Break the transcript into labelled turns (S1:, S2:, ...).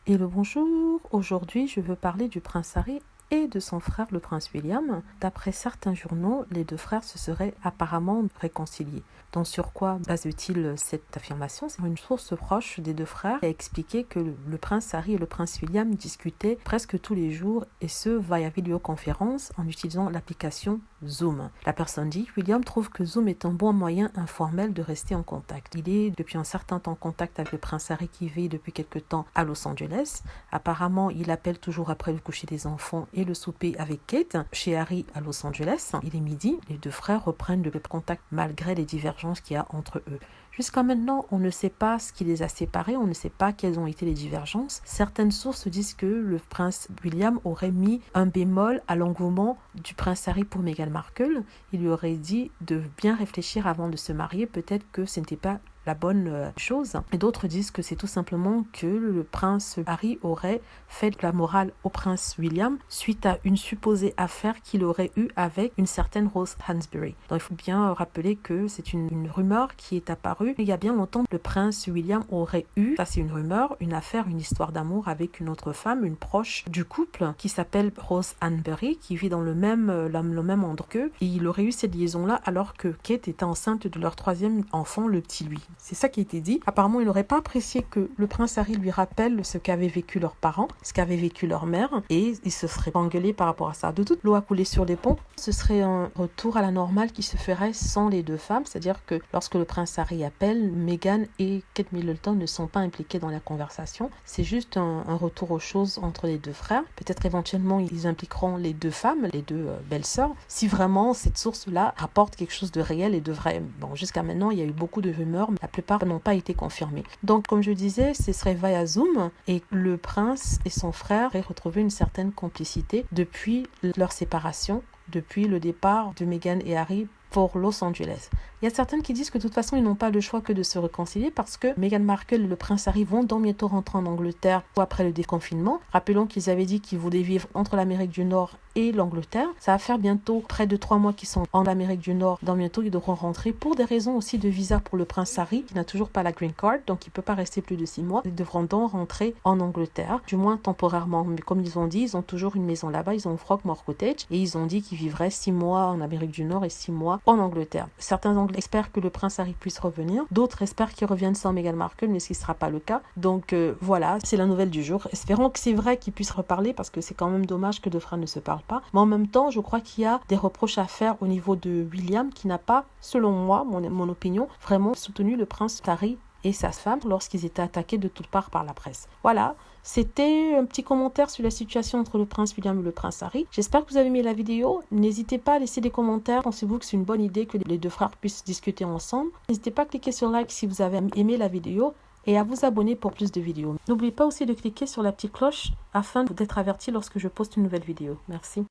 S1: Hello, bonjour. Aujourd'hui, je veux parler du prince Harry et de son frère, le prince William. D'après certains journaux, les deux frères se seraient apparemment réconciliés. Donc, sur quoi base-t-il cette affirmation? C'est une source proche des deux frères qui a expliqué que le prince Harry et le prince William discutaient presque tous les jours, et ce, via vidéoconférence en utilisant l'application Zoom. La personne dit: William trouve que Zoom est un bon moyen informel de rester en contact. Il est depuis un certain temps en contact avec le prince Harry qui vit depuis quelque temps à Los Angeles. Apparemment, il appelle toujours après le coucher des enfants et le souper avec Kate chez Harry à Los Angeles. Il est midi, les deux frères reprennent le contact malgré les divergences qu'il y a entre eux. Jusqu'à maintenant, on ne sait pas ce qui les a séparés, on ne sait pas quelles ont été les divergences. Certaines sources disent que le prince William aurait mis un bémol à l'engouement du prince Harry pour Meghan Markle. Il lui aurait dit de bien réfléchir avant de se marier, peut-être que ce n'était pas la bonne chose. Et d'autres disent que c'est tout simplement que le prince Harry aurait fait de la morale au prince William suite à une supposée affaire qu'il aurait eue avec une certaine Rose Hansberry. Donc il faut bien rappeler que c'est une rumeur qui est apparue il y a bien longtemps. Le prince William aurait eu, ça c'est une rumeur, une affaire, une histoire d'amour avec une autre femme, une proche du couple qui s'appelle Rose Hansberry, qui vit dans le même endroit qu'eux. Et il aurait eu cette liaison-là alors que Kate était enceinte de leur troisième enfant, le petit lui. C'est ça qui a été dit. Apparemment, il n'aurait pas apprécié que le prince Harry lui rappelle ce qu'avaient vécu leurs parents, ce qu'avait vécu leur mère, et il se serait engueulé par rapport à ça. De toute l'eau a coulé sur les ponts. Ce serait un retour à la normale qui se ferait sans les deux femmes, c'est-à-dire que lorsque le prince Harry appelle, Meghan et Kate Middleton ne sont pas impliquées dans la conversation. C'est juste un retour aux choses entre les deux frères. Peut-être éventuellement, ils impliqueront les deux femmes, les deux belles-sœurs, si vraiment cette source-là rapporte quelque chose de réel et de vrai. Bon, jusqu'à maintenant, il y a eu beaucoup de rumeurs, mais la plupart n'ont pas été confirmées. Donc, comme je disais, ce serait via Zoom, et le prince et son frère auraient retrouvé une certaine complicité depuis leur séparation, depuis le départ de Meghan et Harry pour Los Angeles. Il y a certaines qui disent que de toute façon, ils n'ont pas le choix que de se réconcilier parce que Meghan Markle et le prince Harry vont donc bientôt rentrer en Angleterre après le déconfinement. Rappelons qu'ils avaient dit qu'ils voulaient vivre entre l'Amérique du Nord et l'Angleterre. Ça va faire bientôt près de 3 mois qu'ils sont en Amérique du Nord. Dans bientôt, ils devront rentrer pour des raisons aussi de visa pour le prince Harry, qui n'a toujours pas la green card, donc il ne peut pas rester plus de 6 mois. Ils devront donc rentrer en Angleterre, du moins temporairement. Mais comme ils ont dit, ils ont toujours une maison là-bas, ils ont Frogmore Cottage, et ils ont dit qu'ils vivraient 6 mois en Amérique du Nord et 6 mois en Angleterre. Certains Anglais espèrent que le prince Harry puisse revenir, d'autres espèrent qu'il revienne sans Meghan Markle, mais ce qui ne sera pas le cas. Donc voilà, c'est la nouvelle du jour. Espérons que c'est vrai qu'ils puissent reparler, parce que c'est quand même dommage que deux frères ne se parlent pas. Mais en même temps, je crois qu'il y a des reproches à faire au niveau de William, qui n'a pas, selon moi, mon opinion, vraiment soutenu le prince Harry et sa femme lorsqu'ils étaient attaqués de toutes parts par la presse. Voilà, c'était un petit commentaire sur la situation entre le prince William et le prince Harry. J'espère que vous avez aimé la vidéo. N'hésitez pas à laisser des commentaires. Pensez-vous que c'est une bonne idée que les deux frères puissent discuter ensemble? N'hésitez pas à cliquer sur like si vous avez aimé la vidéo et à vous abonner pour plus de vidéos. N'oubliez pas aussi de cliquer sur la petite cloche afin d'être averti lorsque je poste une nouvelle vidéo. Merci.